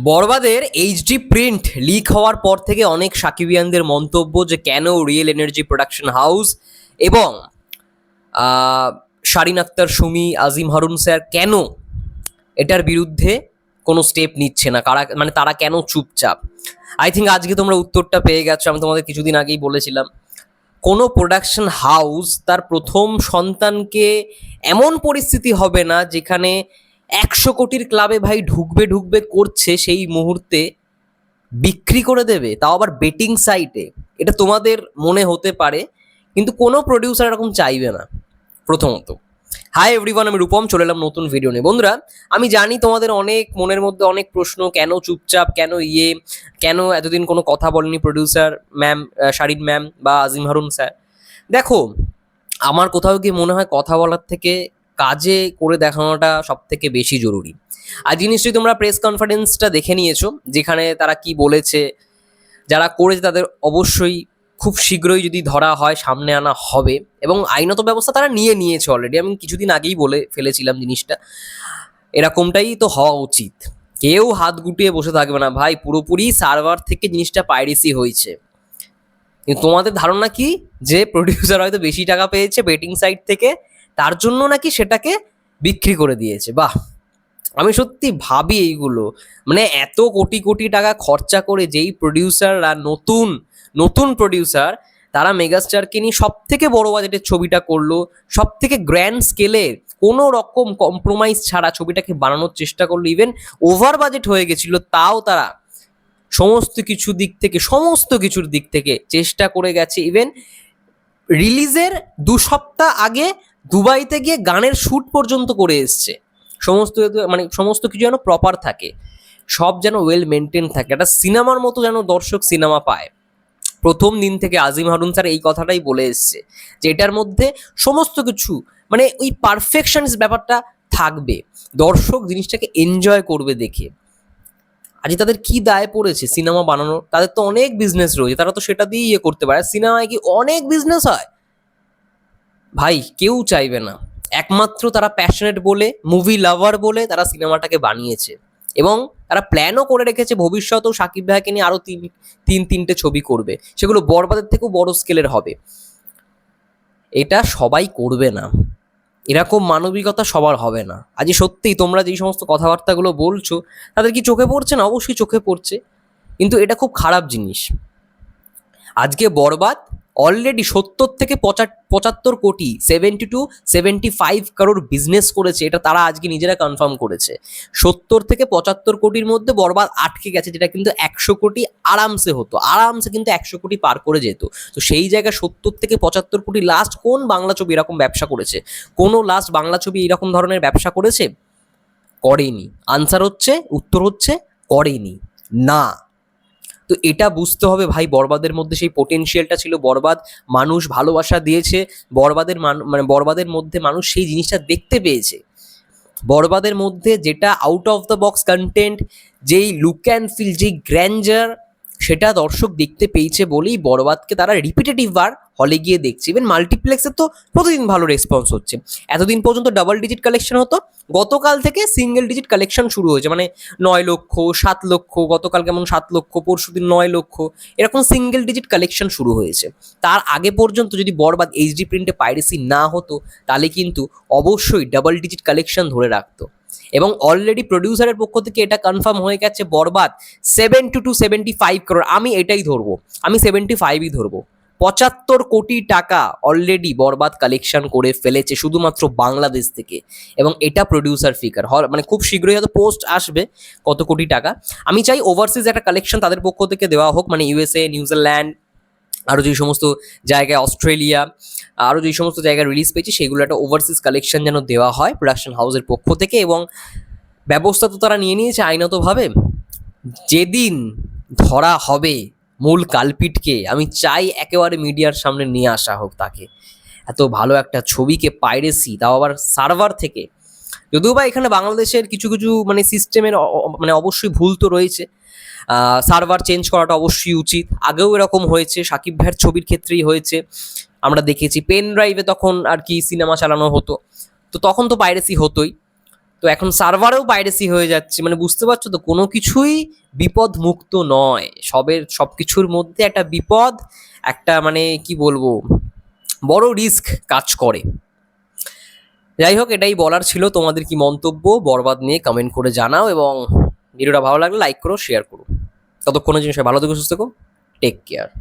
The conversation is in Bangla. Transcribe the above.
বরবাদের এইচডি প্রিন্ট লিক হওয়ার পর থেকে অনেক সাকিবিয়ানদের মন্তব্য যে কেন রিয়েল এনার্জি প্রোডাকশন হাউস এবং শারিন আক্তার সুমি, আজিম হারুন স্যার কেন এটার বিরুদ্ধে কোনো স্টেপ নিচ্ছে না, কারা মানে তারা কেন চুপচাপ। আই থিঙ্ক আজকে তোমরা উত্তরটা পেয়ে গেছো। আমি তোমাদের কিছুদিন আগেই বলেছিলাম, কোনো প্রোডাকশন হাউস তার প্রথম সন্তানকে এমন পরিস্থিতি হবে না যেখানে 100 কোটির ক্লাবে ভাই ঢুকবে ঢুকবে করছে সেই মুহূর্তে বিক্রি করে দেবে, তাও আবার বেটিং সাইটে। এটা তোমাদের মনে হতে পারে, কিন্তু কোনো প্রডিউসার এরকম চাইবে না। প্রথমত, হাই এভরিওয়ান, আমি রূপম, চলে এলাম নতুন ভিডিও নিয়ে। বন্ধুরা, আমি জানি তোমাদের অনেক মনের মধ্যে অনেক প্রশ্ন, কেন চুপচাপ, কেন এতদিন কোনো কথা বলেনি প্রডিউসার ম্যাম, শারিন ম্যাম বা আজিম হারুন স্যার। দেখো, আমার কোথাও গিয়ে মনে হয় কথা বলার থেকে কাজে করে দেখানোটা সব থেকে বেশি জরুরি। আজ নিশ্চয়ই তোমরা প্রেস কনফারেন্সটা দেখে নিয়েছো, যেখানে তারা কি বলেছে। যারা করেছে তাদের অবশ্যই খুব শীঘ্রই যদি ধরা হয় সামনে আনা হবে, এবং আইনত ব্যবস্থা তারা নিয়েছে অলরেডি। আমি কিছুদিন আগেই বলে ফেলেছিলাম জিনিসটা, এরকমটাই তো হওয়া উচিত। কেউ হাত গুটিয়ে বসে থাকবে না ভাই, পুরোপুরি সার্ভার থেকে জিনিসটা পাইরেসি হয়েছে। কিন্তু তোমাদের ধারণা কি যে প্রডিউসার হয়তো বেশি টাকা পেয়েছে বেটিং সাইট থেকে, তার জন্য নাকি সেটাকে বিক্রি করে দিয়েছে। বাহ, আমি সত্যি ভাবি এইগুলো, মানে এত কোটি কোটি টাকা খরচা করে যেই প্রডিউসাররা নতুন নতুন প্রডিউসার, তারা মেগাস্টারকে নিয়ে সব থেকে বড় বাজেটের ছবিটা করলো, সব থেকে গ্র্যান্ড স্কেলে কোনো রকম কম্প্রোমাইজ ছাড়া ছবিটাকে বানানোর চেষ্টা করলো। ইভেন ওভার বাজেট হয়ে গেছিল, তাও তারা সমস্ত কিছুর দিক থেকে চেষ্টা করে গেছে। ইভেন রিলিজের 2 সপ্তাহ আগে দুবাইতে গিয়ে গানের শ্যুট পর্যন্ত করে এসছে। সমস্ত কিছু যেন প্রপার থাকে, সব যেন ওয়েল মেনটেন থাকে, একটা সিনেমার মতো যেন দর্শক সিনেমা পায়। প্রথম দিন থেকে আজিম হারুন স্যার এই কথাটাই বলে এসছে যে এটার মধ্যে সমস্ত কিছু, মানে ওই পারফেকশনস ব্যাপারটা থাকবে, দর্শক জিনিসটাকে এনজয় করবে দেখে। আজ তাদের কি দায় পড়েছে সিনেমা বানানোর? তাদের তো অনেক বিজনেস রয়েছে, তারা তো সেটা দিয়ে করতে পারে। সিনেমায় কি অনেক বিজনেস হয় ভাই? কেউ চাইবে না। একমাত্র তারা প্যাশনেট বলে, মুভি লাভার বলে তারা সিনেমাটাকে বানিয়েছে, এবং তারা প্ল্যানও করে রেখেছে ভবিষ্যতেও সাকিব ভাইকে নিয়ে আরো তিনটে ছবি করবে, সেগুলো বরবাদের থেকেও বড় স্কেলের হবে। এটা সবাই করবে না, এরকম মানবিকতা সবার হবে না। আজ সত্যিই তোমরা যেই সমস্ত কথাবার্তাগুলো বলছো, তাদের কি চোখে পড়ছে না? অবশ্যই চোখে পড়ছে, কিন্তু এটা খুব খারাপ জিনিস। আজকে বরবাদ অলরেডি 70 থেকে 75 কোটি, 70 to 75 crore বিজনেস করেছে, এটা তারা আজকে নিজেরা কনফার্ম করেছে। 70 থেকে 75 কোটির মধ্যে বরবাদ আটকে গেছে, যেটা কিন্তু 100 কোটি আরামসে হতো, আরামসে কিন্তু 100 কোটি পার করে যেত। তো সেই জায়গায় 70 থেকে 75 কোটি লাস্ট কোন বাংলা ছবি এরকম ব্যবসা করেছে? কোনো লাস্ট বাংলা ছবি এরকম ধরনের ব্যবসা করেছে? করেনি। উত্তর হচ্ছে করেনি না। তো এটা বুঝতে হবে ভাই, বরবাদের মধ্যে সেই পোটেনশিয়ালটা ছিল, বরবাদ মানুষ ভালোবাসা দিয়েছে, বরবাদের মধ্যে মানুষ সেই জিনিসটা দেখতে পেয়েছে। বরবাদের মধ্যে যেটা out of the box content, যেই লুক অ্যান্ড ফিল, যেই গ্র্যান্ডার, সেটা দর্শক দেখতে পেয়েছে বলেই বরবাদকে তারা রিপিটেটিভ বার হলে গিয়ে দেখছে। ইভেন মাল্টিপ্লেক্সে তো প্রতিদিন ভালো রেসপন্স হচ্ছে। এতদিন পর্যন্ত ডাবল ডিজিট কালেকশন হতো, গতকাল থেকে সিঙ্গেল ডিজিট কালেকশন শুরু হয়েছে, মানে 9 লক্ষ, 7 লক্ষ, গতকাল কেমন 7 লক্ষ, পরশুদিন 9 লক্ষ, এরকম সিঙ্গেল ডিজিট কালেকশন শুরু হয়েছে। তার আগে পর্যন্ত যদি বরবাদ এইচডি প্রিন্টে পাইরেসি না হতো, তাহলে কিন্তু অবশ্যই ডাবল ডিজিট কালেকশন ধরে রাখতো। এবং অলরেডি প্রডিউসারের পক্ষ থেকে এটা কনফার্ম হয়ে গেছে, বরবাদ 70 to 75 crore, আমি এটাই ধরবো, আমি 75ই ধরবো। 75 কোটি টাকা অলরেডি বরবাদ কালেকশন করে ফেলেছে শুধুমাত্র বাংলাদেশ থেকে, এবং এটা প্রডিউসার ফিগার, মানে খুব শীঘ্রই হয়তো পোস্ট আসবে কত কোটি টাকা। আমি চাই ওভারসিজ একটা কালেকশন তাদের পক্ষ থেকে দেওয়া হোক, মানে ইউএসএ, নিউজিল্যান্ড, আরও যেই সমস্ত জায়গায়, অস্ট্রেলিয়া, আরও যেই সমস্ত জায়গায় রিলিজ পেয়েছে, সেগুলো একটা ওভারসিজ কালেকশন যেন দেওয়া হয় প্রোডাকশন হাউসের পক্ষ থেকে। এবং ব্যবস্থা তো তারা নিয়ে নিয়েছে আইনতভাবে। যেদিন ধরা হবে মূল কালপিটকে, আমি চাই একেবারে মিডিয়ার সামনে নিয়ে আসা হোক তাকে। এত ভালো একটা ছবিকে পাইরেসি, তাও আবার সার্ভার থেকে, যদিও বা এখানে বাংলাদেশের কিছু কিছু মানে সিস্টেমের মানে অবশ্যই ভুল তো রয়েছে, সার্ভার চেঞ্জ করাটা অবশ্যই উচিত। আগেও এরকম হয়েছে, সাকিব ভাইয়ের ছবির ক্ষেত্রেই হয়েছে, আমরা দেখেছি পেন ড্রাইভে তখন আর কি সিনেমা চালানো হতো, তো তখন তো পাইরেসি হতোই। তো এখন সার্ভারেও পাইরেসি হয়ে যাচ্ছে, মানে বুঝতে পারছো তো, কোনো কিছুই বিপদ মুক্ত নয়, সব কিছুর মধ্যে একটা বিপদ, একটা মানে কি বলবো, বড় রিস্ক কাজ করে। যাই হোক, এটাই বলার ছিল। তোমাদের কি মন্তব্য বরবাদ নিয়ে কমেন্ট করে জানাও, এবং ভিডিওটা ভালো লাগলে লাইক করো, শেয়ার করো। ততক্ষণের জন্য সবাই ভালো থেকো, সুস্থ থেকো, টেক কেয়ার।